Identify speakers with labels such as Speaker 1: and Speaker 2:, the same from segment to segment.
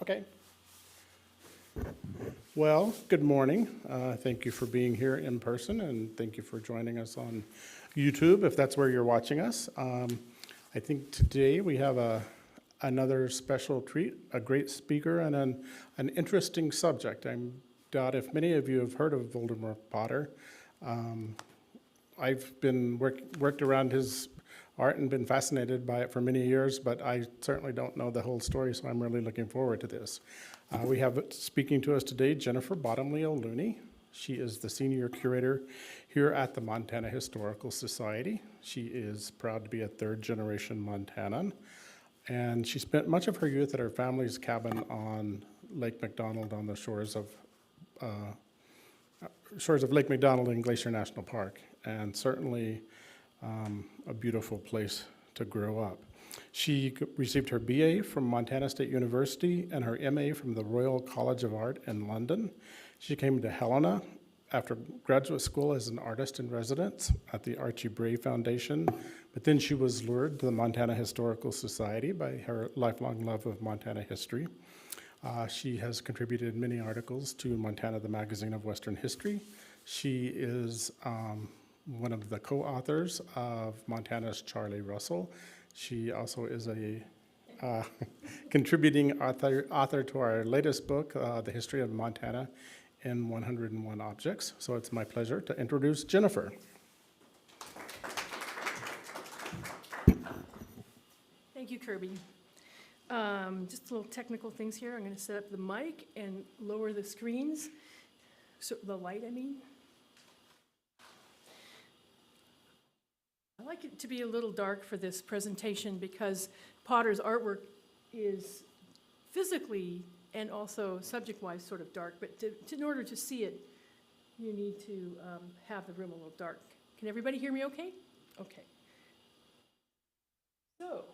Speaker 1: Okay. Well, good morning. Thank you for being here in person, and thank you for joining us on YouTube, if that's where you're watching us. I think today we have another special treat, a great speaker, and an interesting subject. I doubt if many of you have heard of Voldemar Podder. I've been worked around his art and been fascinated by it for many years, but I certainly don't know the whole story, so I'm really looking forward to this. We have speaking to us today Jennifer Bottomley O'Looney. She is the senior curator here at the Montana Historical Society. She is proud to be a third-generation Montanan, and she spent much of her youth at her family's cabin on Lake McDonald on the shores of Lake McDonald in Glacier National Park, and certainly a beautiful place to grow up. She received her BA from Montana State University and her MA from the Royal College of Art in London. She came to Helena after graduate school as an artist in residence at the Archie Bray Foundation, but then she was lured to the Montana Historical Society by her lifelong love of Montana history. She has contributed many articles to Montana, the Magazine of Western History. She is one of the co-authors of Montana's Charlie Russell. She also is a contributing author to our latest book, The History of Montana in 101 Objects. So it's my pleasure to introduce Jennifer.
Speaker 2: Thank you, Kirby. Just little technical things here. I'm going to set up the mic and lower the screens, so the light, I mean. I like it to be a little dark for this presentation because Podder's artwork is physically and also subject-wise sort of dark, but in order to see it, you need to have the room a little dark. Can everybody hear me okay? Okay. So,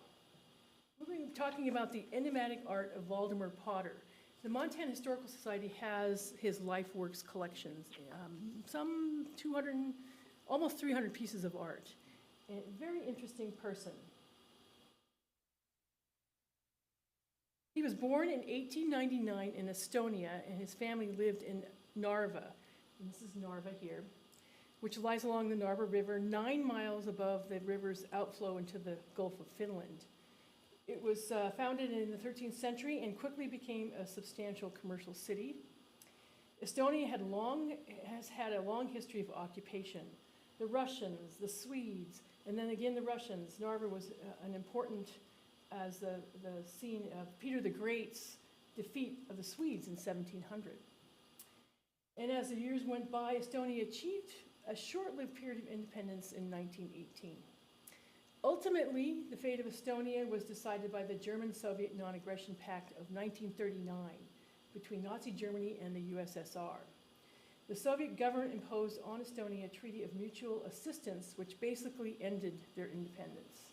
Speaker 2: we're going to be talking about the enigmatic art of Voldemar Podder. The Montana Historical Society has his life works collections, some 200, almost 300 pieces of art. A very interesting person. He was born in 1899 in Estonia, and his family lived in Narva. And this is Narva here, which lies along the Narva River, 9 miles above the river's outflow into the Gulf of Finland. It was founded in the 13th century and quickly became a substantial commercial city. Estonia has had a long history of occupation. The Russians, the Swedes, and then again the Russians. Narva was an important as the scene of Peter the Great's defeat of the Swedes in 1700. And as the years went by, Estonia achieved a short-lived period of independence in 1918. Ultimately, the fate of Estonia was decided by the German-Soviet Non-Aggression Pact of 1939 between Nazi Germany and the USSR. The Soviet government imposed on Estonia a treaty of mutual assistance, which basically ended their independence.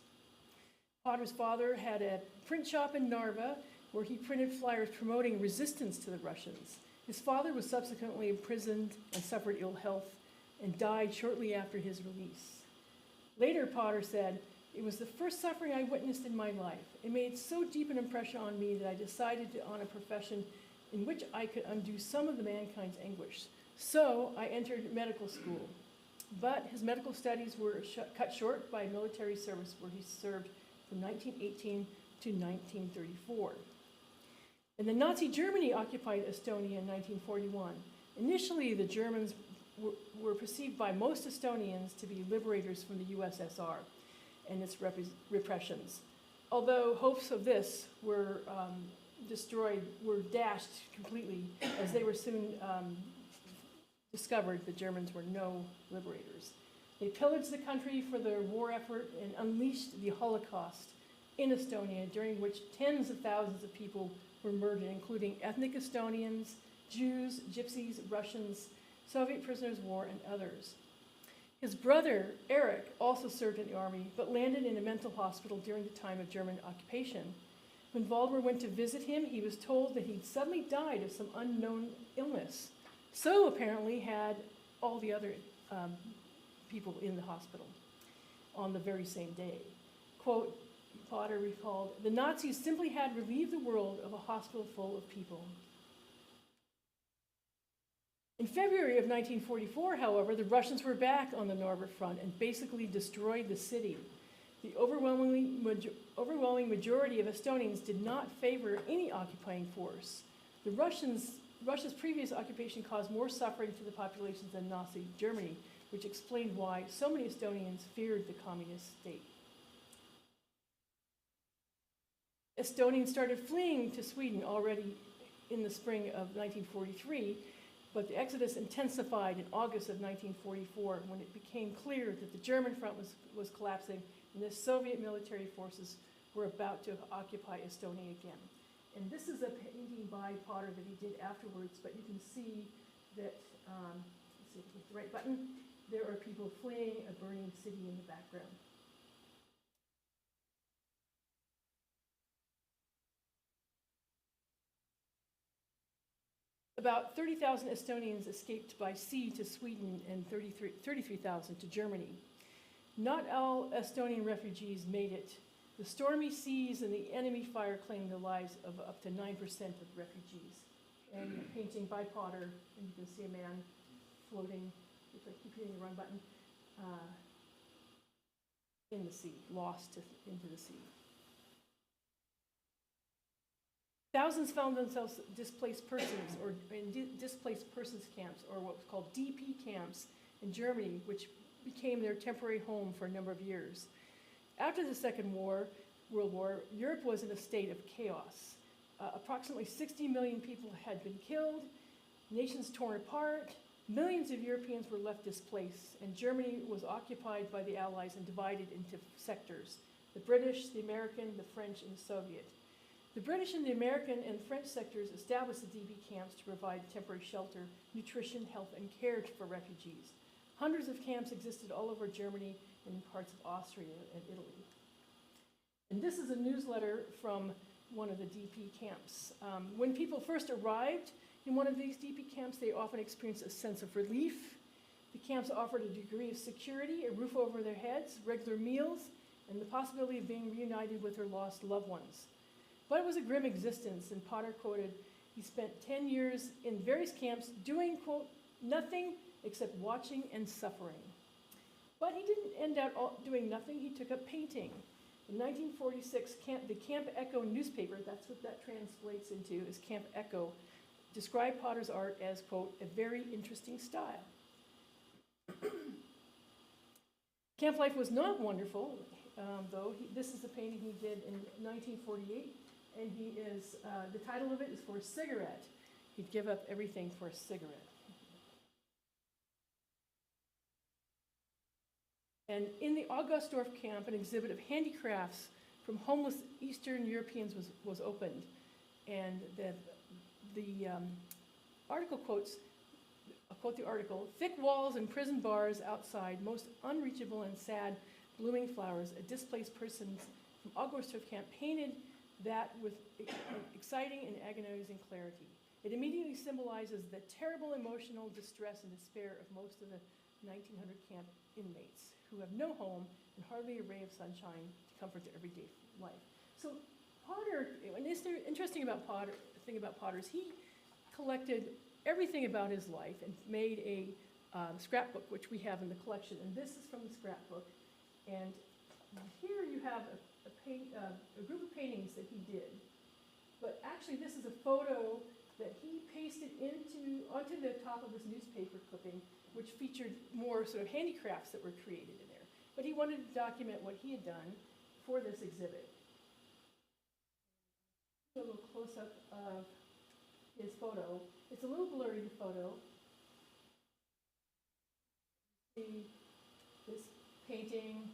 Speaker 2: Podder's father had a print shop in Narva where he printed flyers promoting resistance to the Russians. His father was subsequently imprisoned and suffered ill health and died shortly after his release. Later, Podder said, "It was the first suffering I witnessed in my life. It made so deep an impression on me that I decided to own a profession in which I could undo some of the mankind's anguish. So I entered medical school." But his medical studies were cut short by military service, where he served from 1918 to 1934. And then Nazi Germany occupied Estonia in 1941. Initially, the Germans were perceived by most Estonians to be liberators from the USSR and its repressions. Although hopes of this were dashed completely, as they were soon discovered the Germans were no liberators. They pillaged the country for their war effort and unleashed the Holocaust in Estonia, during which tens of thousands of people were murdered, including ethnic Estonians, Jews, Gypsies, Russians, Soviet prisoners of war, and others. His brother, Eric, also served in the army, but landed in a mental hospital during the time of German occupation. When Voldemar went to visit him, he was told that he'd suddenly died of some unknown illness. So apparently had all the other people in the hospital on the very same day. Quote, Podder recalled, the Nazis simply had relieved the world of a hospital full of people. In February of 1944, however, the Russians were back on the Narva front and basically destroyed the city. The overwhelming majority of Estonians did not favor any occupying force. Russia's previous occupation caused more suffering to the populations than Nazi Germany, which explained why so many Estonians feared the communist state. Estonians started fleeing to Sweden already in the spring of 1943, but the exodus intensified in August of 1944 when it became clear that the German front was collapsing and the Soviet military forces were about to occupy Estonia again. And this is a painting by Podder that he did afterwards, but you can see that, let's see if I hit the right button, there are people fleeing a burning city in the background. About 30,000 Estonians escaped by sea to Sweden and 33,000 to Germany. Not all Estonian refugees made it. The stormy seas and the enemy fire claimed the lives of up to 9% of refugees. And a painting by Podder, and you can see a man floating, if I keep hitting the wrong button, in the sea, lost into the sea. Thousands found themselves displaced persons or in displaced persons camps, or what was called DP camps in Germany, which became their temporary home for a number of years. After the Second World War, Europe was in a state of chaos. Approximately 60 million people had been killed, nations torn apart, millions of Europeans were left displaced, and Germany was occupied by the Allies and divided into sectors: the British, the American, the French, and the Soviet. The British and the American and French sectors established the DB camps to provide temporary shelter, nutrition, health, and care for refugees. Hundreds of camps existed all over Germany and in parts of Austria and Italy. And this is a newsletter from one of the DP camps. When people first arrived in one of these DP camps, they often experienced a sense of relief. The camps offered a degree of security, a roof over their heads, regular meals, and the possibility of being reunited with their lost loved ones. But it was a grim existence, and Podder quoted, he spent 10 years in various camps doing, quote, nothing except watching and suffering. But he didn't end out doing nothing, he took up painting. In 1946, the Camp Echo newspaper, that's what that translates into, is Camp Echo, described Podder's art as, quote, a very interesting style. Camp life was not wonderful, though. This is a painting he did in 1948. And he is, the title of it is For a Cigarette. He'd give up everything for a cigarette. And in the Augustdorf camp, an exhibit of handicrafts from homeless Eastern Europeans was opened. And the article quotes, I'll quote the article, thick walls and prison bars outside, most unreachable and sad blooming flowers, a displaced person from Augustdorf camp painted that with exciting and agonizing clarity. It immediately symbolizes the terrible emotional distress and despair of most of the 1900 camp inmates who have no home and hardly a ray of sunshine to comfort their everyday life. So Podder, and the interesting thing about Podder is he collected everything about his life and made a scrapbook, which we have in the collection. And this is from the scrapbook. And here you have a group of paintings that he did. But actually, this is a photo that he pasted onto the top of this newspaper clipping, which featured more sort of handicrafts that were created in there. But he wanted to document what he had done for this exhibit. A little close-up of his photo. It's a little blurry, the photo. See this painting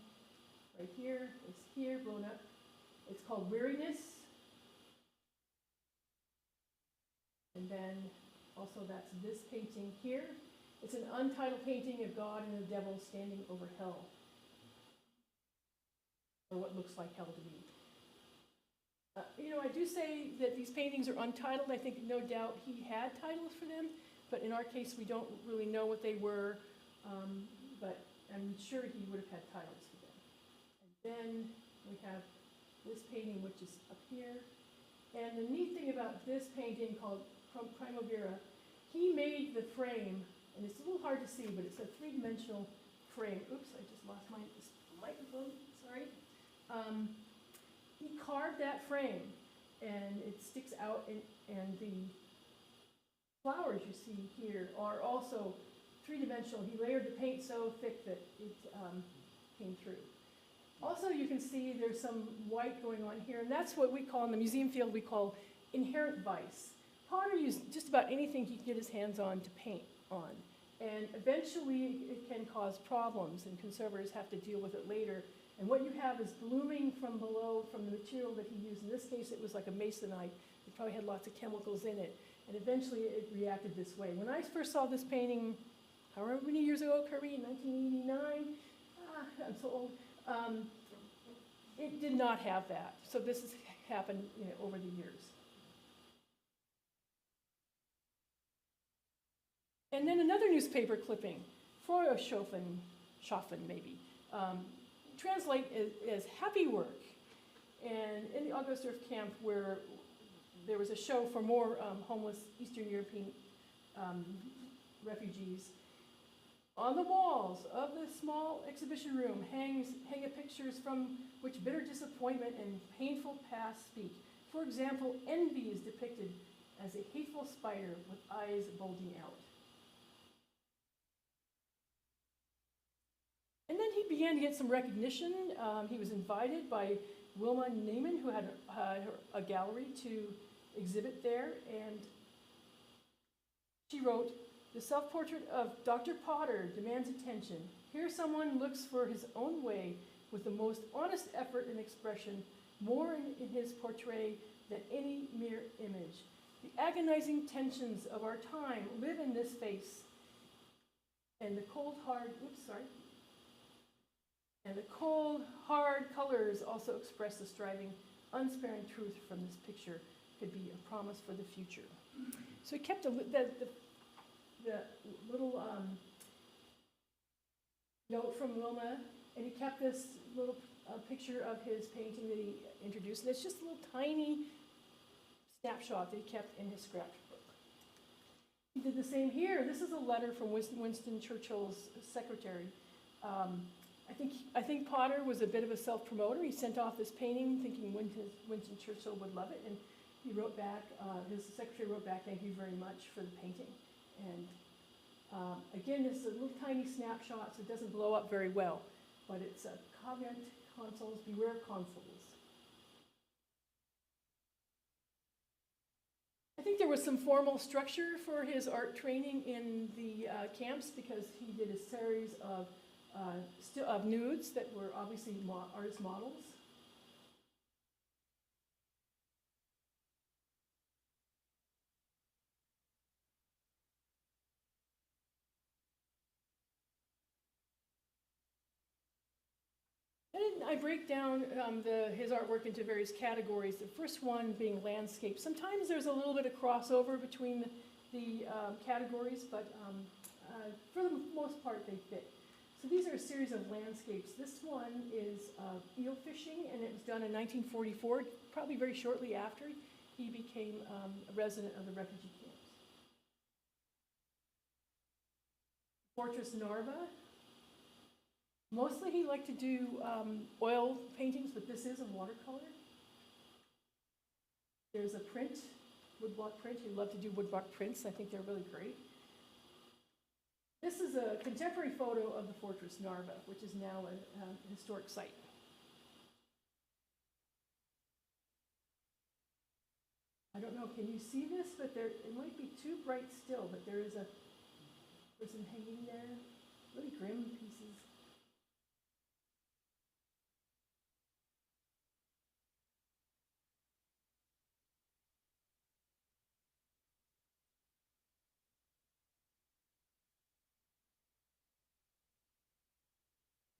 Speaker 2: right here, it's here, blown up. It's called Weariness. And then also that's this painting here. It's an untitled painting of God and the devil standing over hell. Or what looks like hell to me. I do say that these paintings are untitled. I think no doubt he had titles for them, but in our case we don't really know what they were, but I'm sure he would have had titles for them. And then we have this painting, which is up here. And the neat thing about this painting called Primavera, he made the frame, and it's a little hard to see, but it's a three-dimensional frame. Oops, I just lost my microphone, sorry. He carved that frame, and it sticks out, and the flowers you see here are also three-dimensional. He layered the paint so thick that it came through. Also, you can see there's some white going on here, and that's what we call, in the museum field, we call inherent vice. Podder used just about anything he could get his hands on to paint on, and eventually it can cause problems, and conservators have to deal with it later. And what you have is blooming from below from the material that he used. In this case, it was like a masonite. It probably had lots of chemicals in it, and eventually it reacted this way. When I first saw this painting, however many years ago, Kirby, in 1989, I'm so old, it did not have that. So this has happened, over the years. And then another newspaper clipping, Feuerschaffen, maybe, translate as happy work. And in the Augustdorf camp, where there was a show for more homeless Eastern European refugees, on the walls of the small exhibition room hang pictures from which bitter disappointment and painful past speak. For example, envy is depicted as a hateful spider with eyes bulging out. And then he began to get some recognition. He was invited by Wilma Neyman, who had a gallery, to exhibit there, and she wrote, "The self-portrait of Dr. Podder demands attention. Here someone looks for his own way with the most honest effort and expression, more in his portrait than any mere image. The agonizing tensions of our time live in this face, and the cold, hard colors also express the striving, unsparing truth from this picture could be a promise for the future." So he kept the little note from Wilma, and he kept this little picture of his painting that he introduced. And it's just a little tiny snapshot that he kept in his scrapbook. He did the same here. This is a letter from Winston Churchill's secretary. I think Podder was a bit of a self-promoter. He sent off this painting thinking Winston Churchill would love it, and he wrote back, his secretary wrote back, "Thank you very much for the painting." And again, this is a little tiny snapshot, so it doesn't blow up very well, but it's a caveat consuls, beware consuls. I think there was some formal structure for his art training in the camps, because he did a series of nudes that were obviously artist models. And I break down his artwork into various categories. The first one being landscape. Sometimes there's a little bit of crossover between the categories, but for the most part they fit. So these are a series of landscapes. This one is eel fishing, and it was done in 1944, probably very shortly after he became a resident of the refugee camps. Fortress Narva. Mostly he liked to do oil paintings, but this is a watercolor. There's a print, woodblock print. He loved to do woodblock prints. I think they're really great. This is a contemporary photo of the Fortress Narva, which is now a historic site. I don't know, can you see this? But it might be too bright still, but there is a person hanging there. Really grim pieces.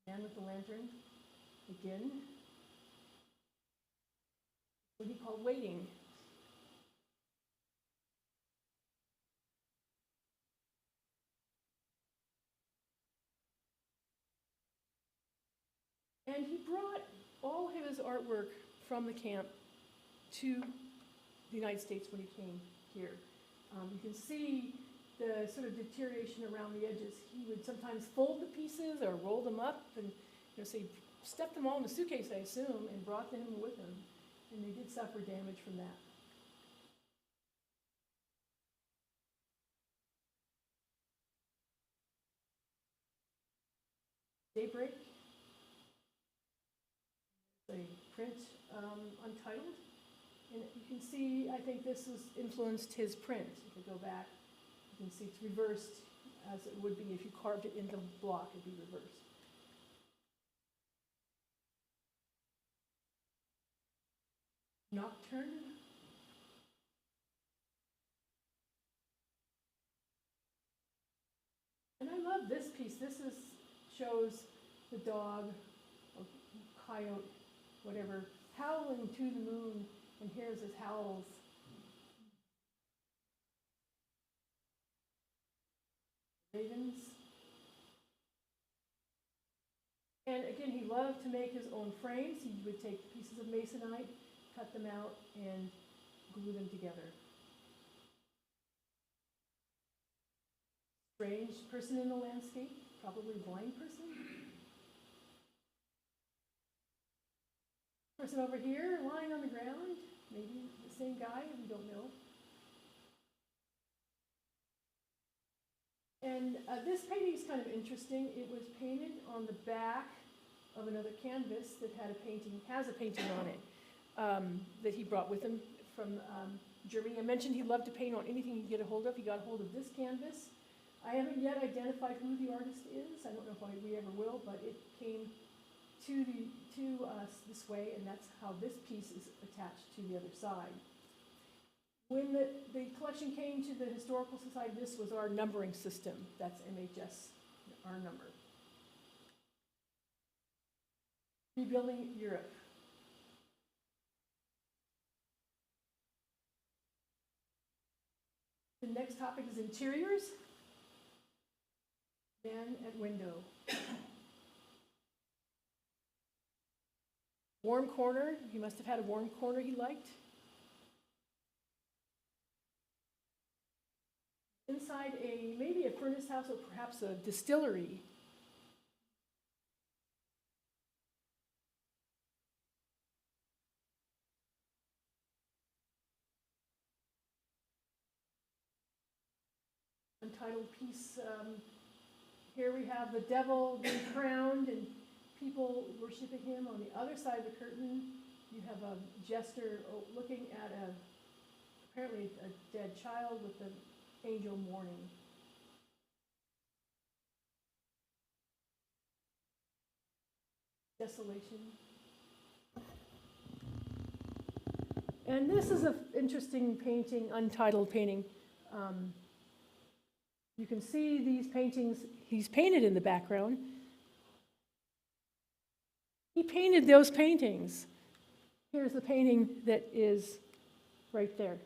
Speaker 2: Man with the lantern, again. What he called waiting. And he brought all of his artwork from the camp to the United States when he came here. You can see the sort of deterioration around the edges. He would sometimes fold the pieces or roll them up and, so he stuffed them all in a suitcase, I assume, and brought them with him. And they did suffer damage from that. Daybreak. The print, Untitled. And you can see, I think this has influenced his print. If you go back, you can see it's reversed as it would be if you carved it into block, it'd be reversed. Nocturne. And I love this piece. Shows the dog, or coyote, whatever, howling to the moon, and hears his howls. Ravens. And again, he loved to make his own frames. He would take pieces of masonite, cut them out, and glue them together. Strange person in the landscape, probably a blind person. Person over here lying on the ground, maybe the same guy, we don't know. And this painting is kind of interesting. It was painted on the back of another canvas that has a painting on it that he brought with him from Germany. I mentioned he loved to paint on anything he could get a hold of. He got a hold of this canvas. I haven't yet identified who the artist is. I don't know if we ever will, but it came to us this way, and that's how this piece is attached to the other side. When the collection came to the Historical Society, this was our numbering system. That's MHS, our number. Rebuilding Europe. The next topic is interiors. Man at window. Warm corner. He must have had a warm corner he liked. Inside maybe a furnace house or perhaps a distillery. Untitled piece. Here we have the devil being crowned and people worshiping him. On the other side of the curtain, you have a jester looking at apparently a dead child with the angel mourning. Desolation. And this is an interesting painting, Untitled painting. You can see these paintings he's painted in the background. He painted those paintings. Here's the painting that is right there.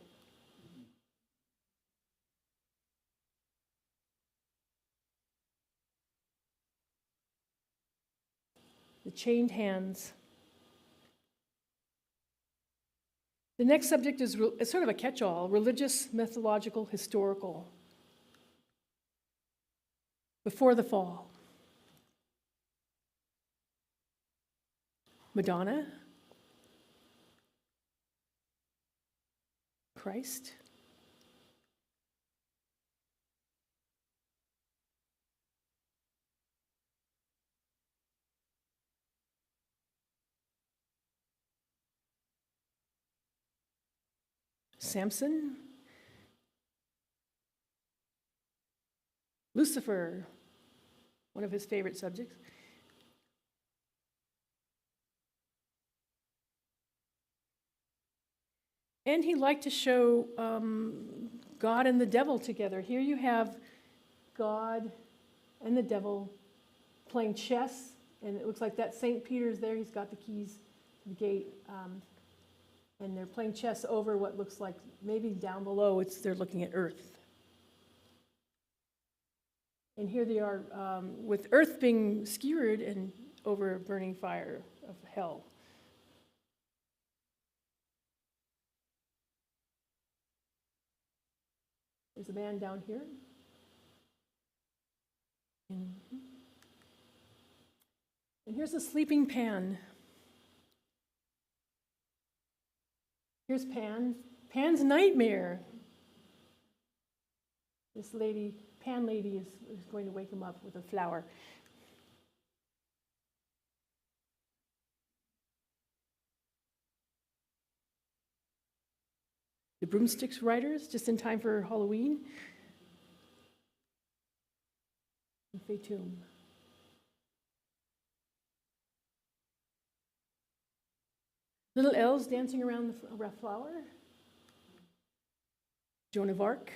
Speaker 2: The chained hands. The next subject is sort of a catch-all, religious, mythological, historical. Before the fall. Madonna. Christ. Samson. Lucifer, one of his favorite subjects. And he liked to show God and the devil together. Here you have God and the devil playing chess, and it looks like that St. Peter's there. He's got the keys to the gate, and they're playing chess over what looks like maybe down below. They're looking at Earth. And here they are with Earth being skewered and over a burning fire of hell. There's a man down here. And here's a sleeping Pan. Here's Pan. Pan's nightmare. This lady, Pan lady, is going to wake him up with a flower. The Broomsticks Riders, just in time for Halloween. And Fatum. Little elves dancing around the flower. Joan of Arc.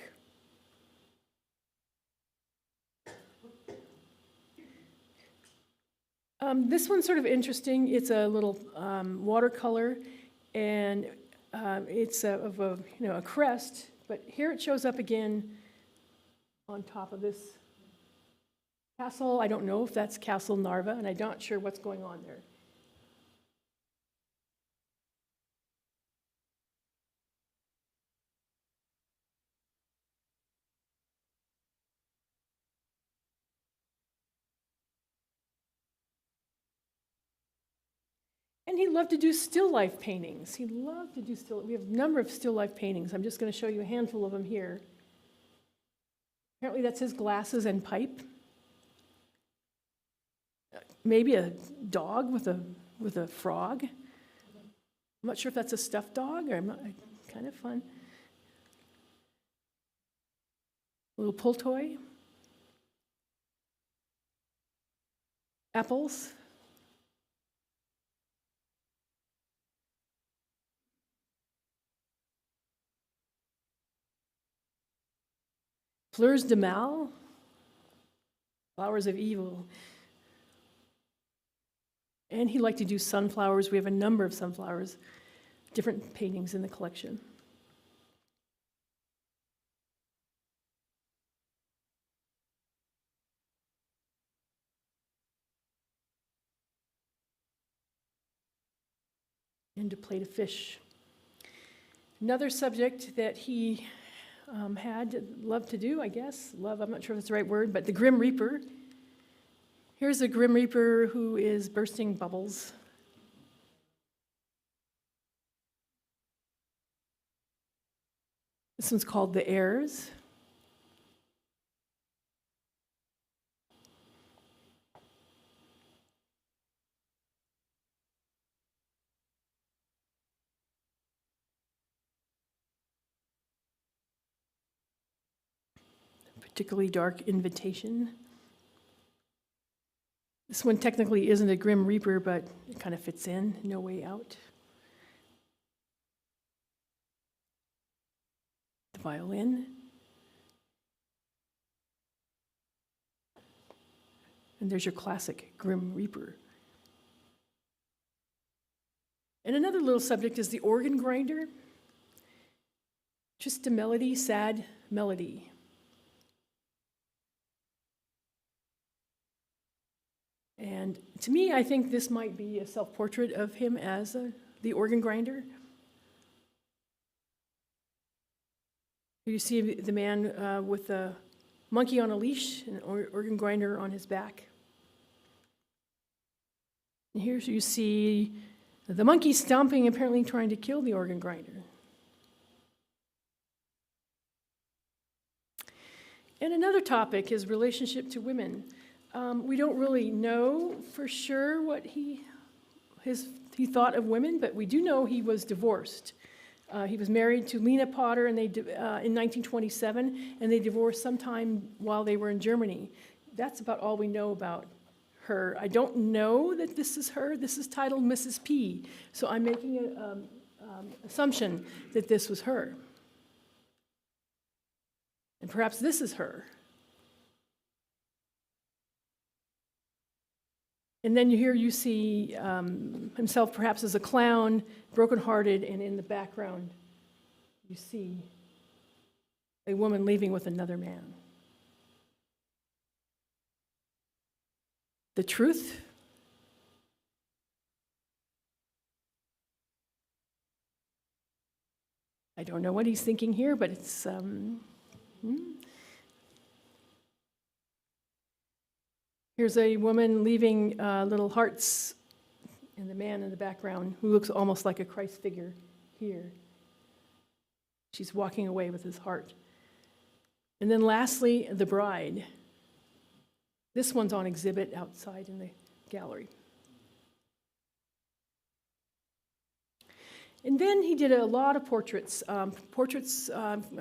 Speaker 2: This one's sort of interesting. It's a little watercolor, and it's of a crest. But here it shows up again on top of this castle. I don't know if that's Castle Narva, and I'm not sure what's going on there. And he loved to do still life paintings. He loved to do we have a number of still life paintings. I'm just going to show you a handful of them here. Apparently that's his glasses and pipe. Maybe a dog with a frog. I'm not sure if that's a stuffed dog or kind of fun. A little pull toy. Apples. Fleurs de mal, flowers of evil. And he liked to do sunflowers. We have a number of sunflowers, different paintings in the collection. And a plate of fish. Another subject that he loved to do, I guess. Love, I'm not sure if that's the right word, but the Grim Reaper. Here's a Grim Reaper who is bursting bubbles. This one's called The Heirs. Particularly dark invitation. This one technically isn't a Grim Reaper, but it kind of fits in, No Way Out. The violin. And there's your classic Grim Reaper. And another little subject is the organ grinder. Just a melody, sad melody. And to me, I think this might be a self-portrait of him as the organ grinder. You see the man with a monkey on a leash, and an organ grinder on his back. And here you see the monkey stomping, apparently trying to kill the organ grinder. And another topic is relationship to women. We don't really know for sure what he thought of women, but we do know he was divorced. He was married to Lena Podder in 1927, and they divorced sometime while they were in Germany. That's about all we know about her. I don't know that this is her. This is titled Mrs. P, so I'm making an assumption that this was her. And perhaps this is her. And then here you see himself perhaps as a clown, brokenhearted, and in the background you see a woman leaving with another man. The truth? I don't know what he's thinking here, but it's Here's a woman leaving little hearts, and the man in the background who looks almost like a Christ figure here. She's walking away with his heart. And then lastly, the bride. This one's on exhibit outside in the gallery. And then he did a lot of portraits. I'm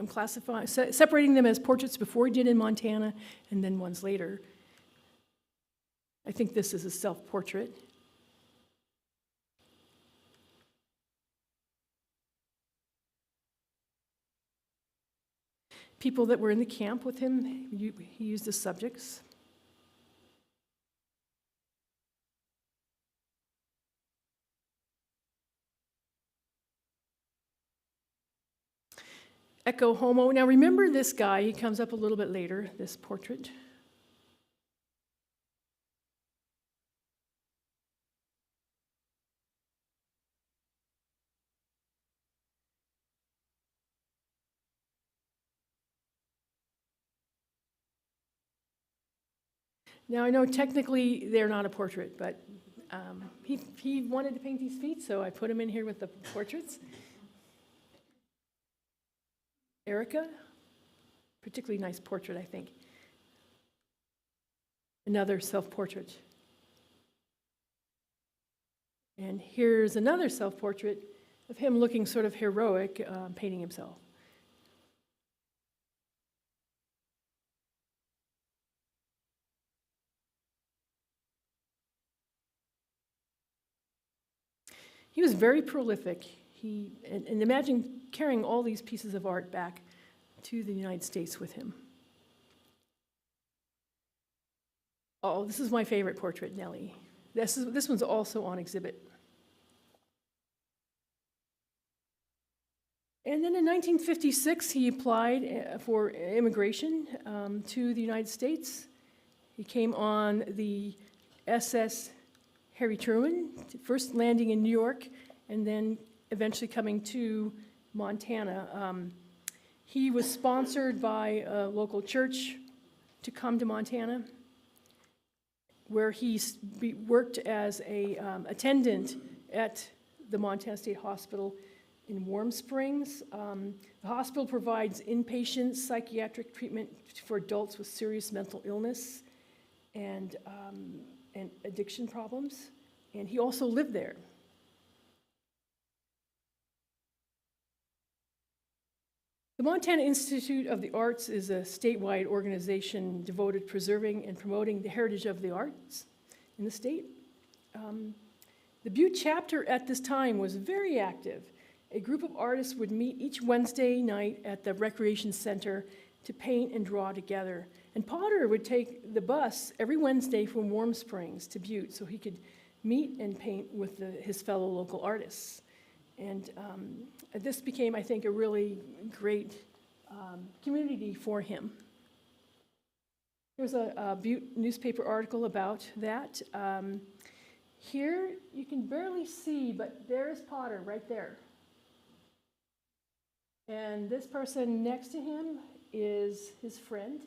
Speaker 2: classifying, separating them as portraits before he did in Montana, and then ones later. I think this is a self-portrait. People that were in the camp with him, he used as subjects. Ecce Homo. Now remember this guy, he comes up a little bit later, this portrait. Now I know technically they're not a portrait, but he wanted to paint these feet, so I put him in here with the portraits. Erica, particularly nice portrait, I think. Another self-portrait. And here's another self-portrait of him looking sort of heroic, painting himself. He was very prolific. And imagine carrying all these pieces of art back to the United States with him. Oh, this is my favorite portrait, Nellie. This one's also on exhibit. And then in 1956, he applied for immigration to the United States. He came on the SS Harry Truman, first landing in New York, and then eventually coming to Montana. He was sponsored by a local church to come to Montana, where he worked as a attendant at the Montana State Hospital in Warm Springs. The hospital provides inpatient psychiatric treatment for adults with serious mental illness and addiction problems, and he also lived there. The Montana Institute of the Arts is a statewide organization devoted to preserving and promoting the heritage of the arts in the state. The Butte chapter at this time was very active. A group of artists would meet each Wednesday night at the recreation center to paint and draw together. And Podder would take the bus every Wednesday from Warm Springs to Butte so he could meet and paint with his fellow local artists. And this became, I think, a really great community for him. Here's a Butte newspaper article about that. Here, you can barely see, but there's Podder right there. And this person next to him is his friend,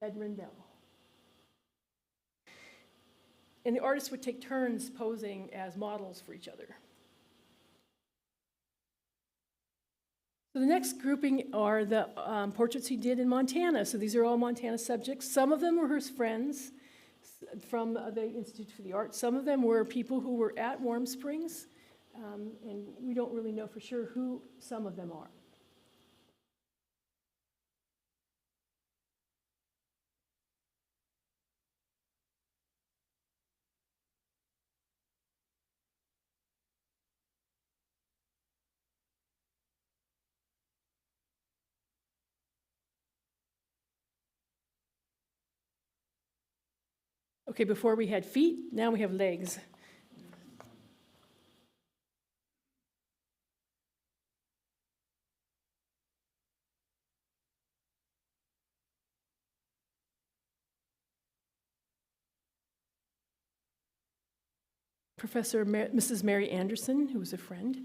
Speaker 2: Ed Rendell. And the artists would take turns posing as models for each other. So the next grouping are the portraits he did in Montana. So these are all Montana subjects. Some of them were his friends from the Institute for the Arts. Some of them were people who were at Warm Springs. And we don't really know for sure who some of them are. Okay, before we had feet, now we have legs. Mrs. Mary Anderson, who was a friend.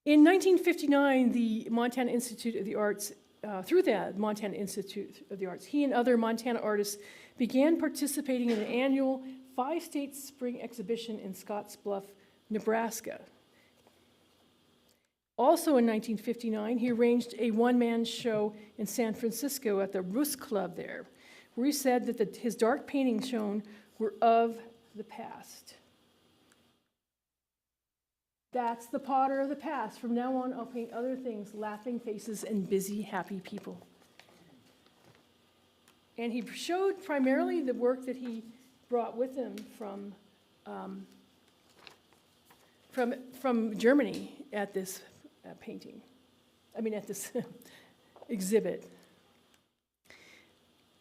Speaker 2: In 1959, the Montana Institute of the Arts, through the Montana Institute of the Arts, he and other Montana artists began participating in an annual 5-state spring exhibition in Scottsbluff, Nebraska. Also in 1959, he arranged a one-man show in San Francisco at the Rus Club there, where he said that his dark paintings shown were of the past. That's the Potter of the past. From now on, I'll paint other things, laughing faces and busy, happy people. And he showed primarily the work that he brought with him from Germany at this painting. I mean, at this exhibit.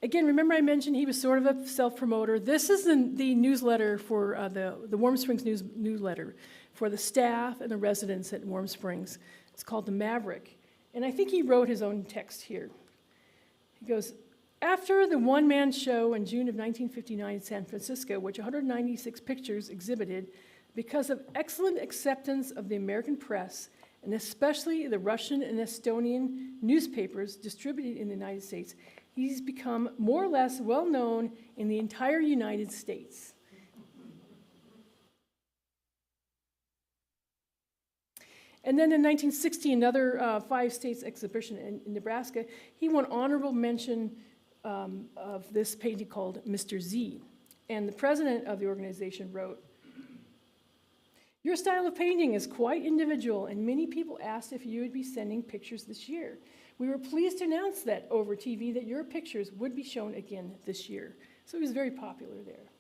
Speaker 2: Again, remember I mentioned he was sort of a self-promoter. This is the newsletter for the Warm Springs newsletter for the staff and the residents at Warm Springs. It's called the Maverick. And I think he wrote his own text here. He goes, after the one-man show in June of 1959 in San Francisco, which 196 pictures exhibited, because of excellent acceptance of the American press, and especially the Russian and Estonian newspapers distributed in the United States, he's become more or less well-known in the entire United States. And then in 1960, another 5 states exhibition in Nebraska, he won honorable mention of this painting called Mr. Z. And the president of the organization wrote, your style of painting is quite individual, and many people asked if you would be sending pictures this year. We were pleased to announce that over TV that your pictures would be shown again this year. So he was very popular there.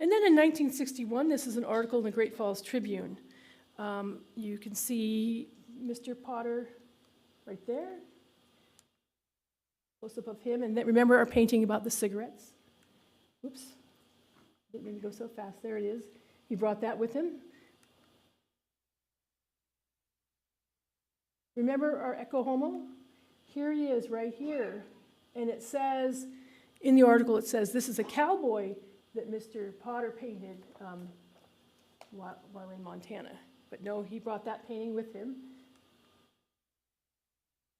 Speaker 2: And then in 1961, this is an article in the Great Falls Tribune. You can see Mr. Podder right there. Close-up of him. And then remember our painting about the cigarettes? Oops. Didn't mean to go so fast. There it is. He brought that with him. Remember our Echo Homo? Here he is right here. And it says, in the article it says, this is a cowboy that Mr. Podder painted while in Montana. But no, he brought that painting with him.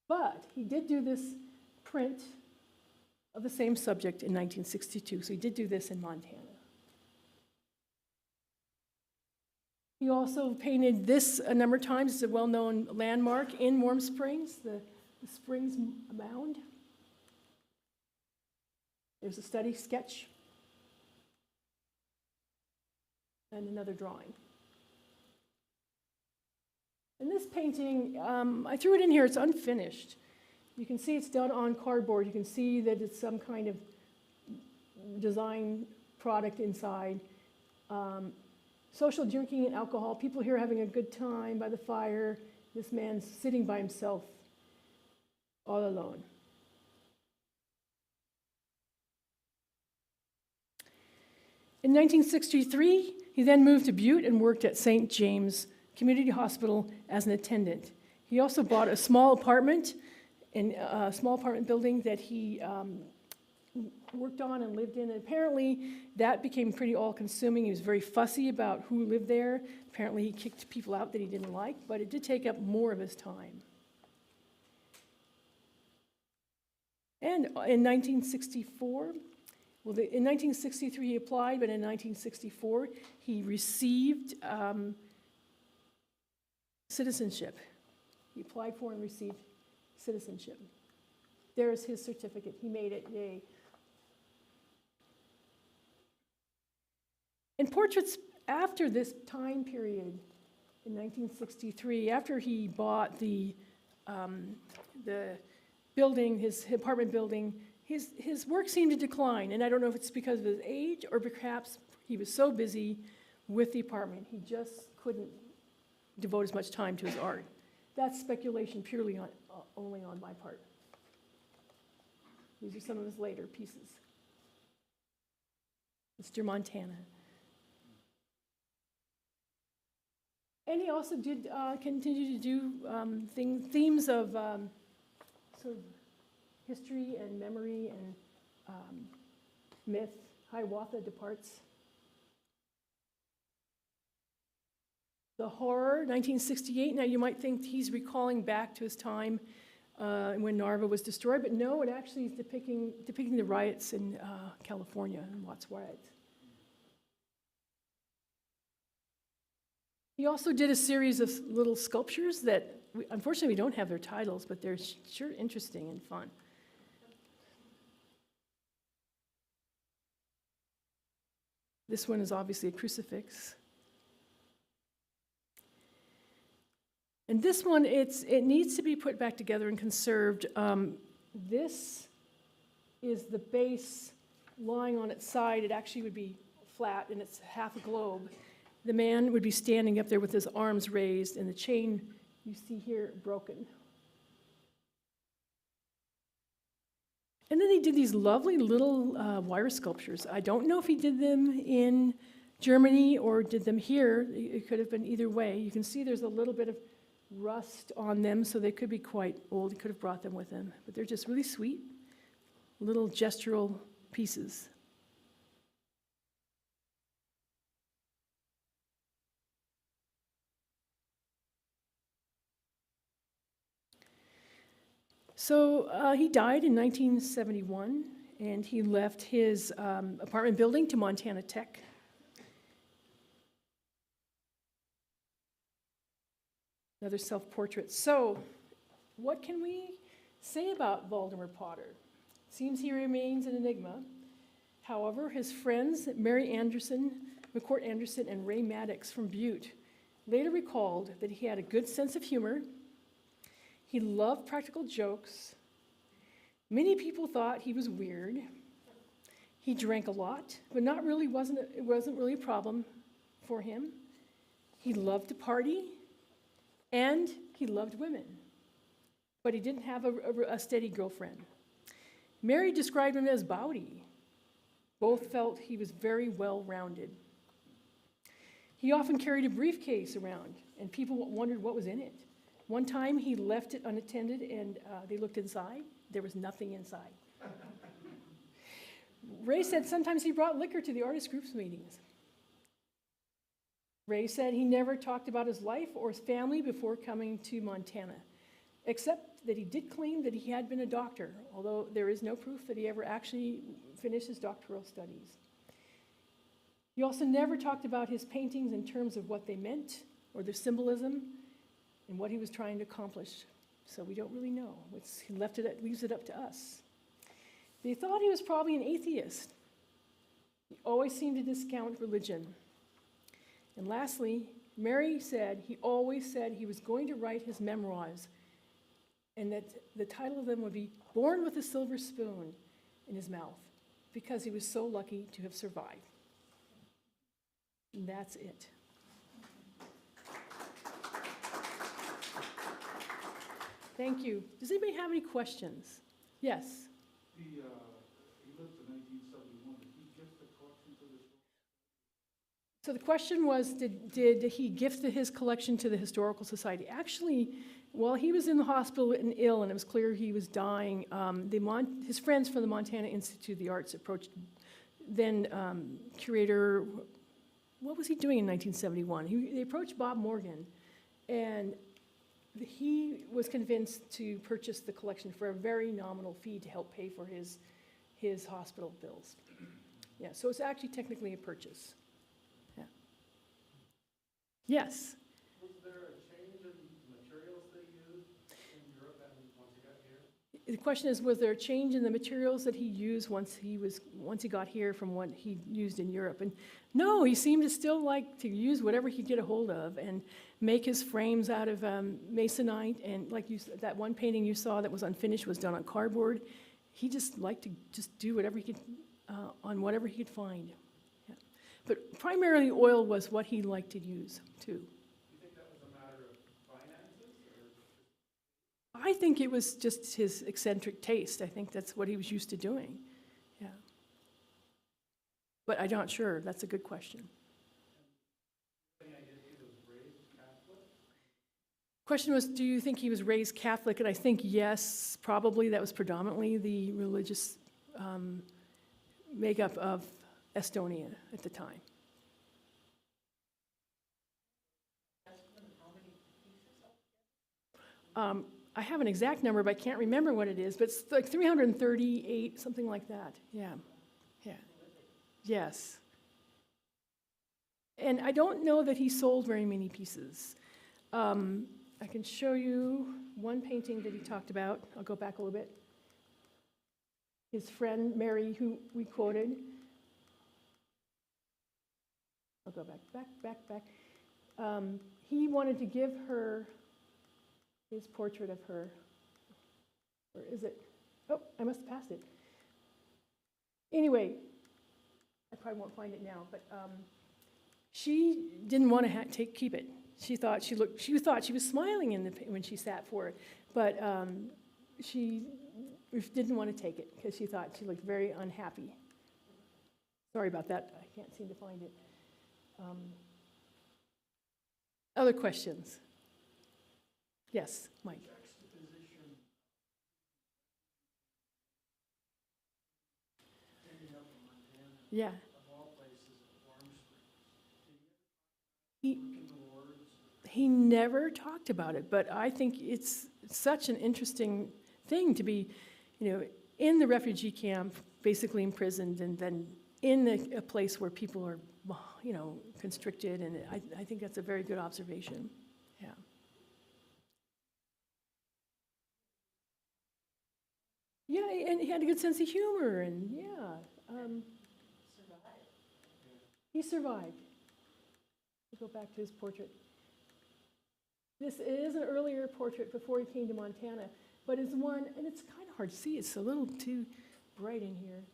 Speaker 2: But he did do this print of the same subject in 1962. So he did do this in Montana. He also painted this a number of times. It's a well-known landmark in Warm Springs, the Springs Mound. There's a study sketch and another drawing. And this painting, I threw it in here. It's unfinished. You can see it's done on cardboard. You can see that it's some kind of design product inside. Social drinking and alcohol. People here having a good time by the fire. This man's sitting by himself, all alone. In 1963, he then moved to Butte and worked at St. James Community Hospital as an attendant. He also bought a small apartment in a small apartment building that he worked on and lived in. And apparently, that became pretty all-consuming. He was very fussy about who lived there. Apparently, he kicked people out that he didn't like, but it did take up more of his time. And in 1964, in 1963 he applied, but in 1964 he received citizenship. He applied for and received citizenship. There's his certificate. He made it, yay. And portraits after this time period, in 1963, after he bought the building, his apartment building, his work seemed to decline. And I don't know if it's because of his age or perhaps he was so busy with the apartment, he just couldn't devote as much time to his art. That's speculation purely only on my part. These are some of his later pieces. Mr. Montana. And he also did continue to do themes of sort of history and memory and myth. Hiawatha departs. The Horror, 1968. Now, you might think he's recalling back to his time when Narva was destroyed, but no, it actually is depicting the riots in California, and Watts riots. He also did a series of little sculptures that, unfortunately, we don't have their titles, but they're sure interesting and fun. This one is obviously a crucifix. And this one, it needs to be put back together and conserved. This is the base lying on its side. It actually would be flat, and it's half a globe. The man would be standing up there with his arms raised, and the chain you see here broken. And then he did these lovely little wire sculptures. I don't know if he did them in Germany or did them here. It could have been either way. You can see there's a little bit of rust on them, so they could be quite old. He could have brought them with him. But they're just really sweet, little gestural pieces. So he died in 1971, and he left his apartment building to Montana Tech. Another self-portrait. So what can we say about Voldemar Podder? Seems he remains an enigma. However, his friends, Mary Anderson, McCourt Anderson, and Ray Maddox from Butte, later recalled that he had a good sense of humor. He loved practical jokes. Many people thought he was weird. He drank a lot, but it wasn't really a problem for him. He loved to party, and he loved women, but he didn't have a steady girlfriend. Mary described him as bawdy. Both felt he was very well-rounded. He often carried a briefcase around, and people wondered what was in it. One time he left it unattended, and they looked inside. There was nothing inside. Ray said sometimes he brought liquor to the artist group's meetings. Ray said he never talked about his life or his family before coming to Montana, except that he did claim that he had been a doctor, although there is no proof that he ever actually finished his doctoral studies. He also never talked about his paintings in terms of what they meant or their symbolism and what he was trying to accomplish. So we don't really know. He leaves it up to us. They thought he was probably an atheist. He always seemed to discount religion. And lastly, Mary said he always said he was going to write his memoirs, and that the title of them would be Born with a Silver Spoon in His Mouth, because he was so lucky to have survived. And that's it. Thank you. Does anybody have any questions? Yes?
Speaker 3: He lived to 1971. Did he gift the collection to the...
Speaker 2: So the question was, did he gift his collection to the Historical Society? Actually, while he was in the hospital and ill, and it was clear he was dying, his friends from the Montana Institute of the Arts approached then curator, what was he doing in 1971? They approached Bob Morgan, and he was convinced to purchase the collection for a very nominal fee to help pay for his hospital bills. Yeah, so it's actually technically a purchase. Yeah. Yes?
Speaker 3: Was there a change in materials they used in Europe once he got here?
Speaker 2: The question is, was there a change in the materials that he used once he got here from what he used in Europe? And no, he seemed to still like to use whatever he could get a hold of and make his frames out of masonite. And like that one painting you saw that was unfinished was done on cardboard. He just liked to just do whatever he could on whatever he could find. Yeah. But primarily oil was what he liked to use too.
Speaker 3: Do you think that was a matter of finances? Or?
Speaker 2: I think it was just his eccentric taste. I think that's what he was used to doing. Yeah. But I'm not sure. That's a good question.
Speaker 3: Any idea if he was raised Catholic?
Speaker 2: Question was, do you think he was raised Catholic? And I think yes, probably. That was predominantly the religious makeup of Estonia at the time.
Speaker 3: Yes,
Speaker 2: I have an exact number, but I can't remember what it is, but it's like 338, something like that. Yeah, yeah, yes. And I don't know that he sold very many pieces. I can show you one painting that he talked about. I'll go back a little bit. His friend Mary, who we quoted. I'll go back. He wanted to give her his portrait of her. Or is it? Oh, I must have passed it. Anyway, I probably won't find it now, but she didn't want to keep it. She thought she was smiling when she sat for it, but she didn't want to take it because she thought she looked very unhappy. Sorry about that. I can't seem to find it. Other questions? Yes, Mike.
Speaker 3: Juxtaposition ending up in Montana,
Speaker 2: Yeah.
Speaker 3: of all places, Warm Springs.
Speaker 2: He,
Speaker 3: Look in the words.
Speaker 2: he never talked about it, but I think it's such an interesting thing to be, in the refugee camp, basically imprisoned, and then in a place where people are, constricted, and I think that's a very good observation. Yeah. Yeah, and he had a good sense of humor, and he survived. Go back to his portrait. This is an earlier portrait before he came to Montana, but it's one, and it's kind of hard to see. It's a little too bright in here.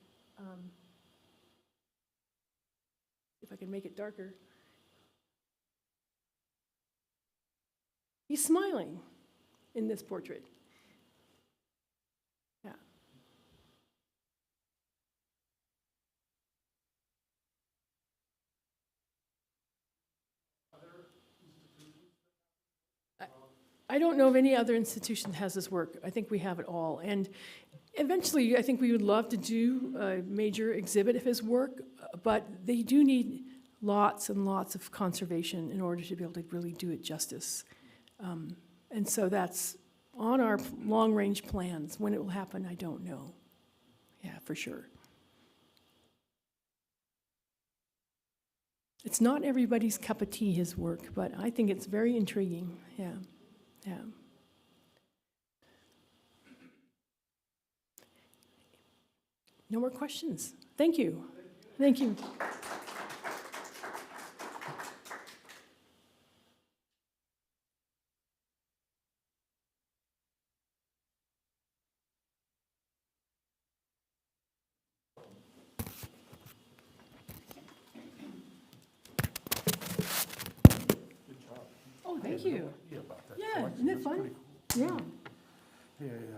Speaker 2: If I can make it darker. He's smiling in this portrait. Yeah. I don't know of any other institution that has this work. I think we have it all. And eventually, I think we would love to do a major exhibit of his work, but they do need lots and lots of conservation in order to be able to really do it justice. And so that's on our long-range plans. When it will happen, I don't know. Yeah, for sure. It's not everybody's cup of tea, his work, but I think it's very intriguing. Yeah. Yeah. No more questions. Thank you. Thank you.
Speaker 1: Good job.
Speaker 2: Oh, thank you.
Speaker 1: Yeah, about that
Speaker 2: Yeah,
Speaker 1: collection.
Speaker 2: isn't it
Speaker 1: That's
Speaker 2: fun?
Speaker 1: pretty cool.
Speaker 2: Yeah.
Speaker 1: Yeah.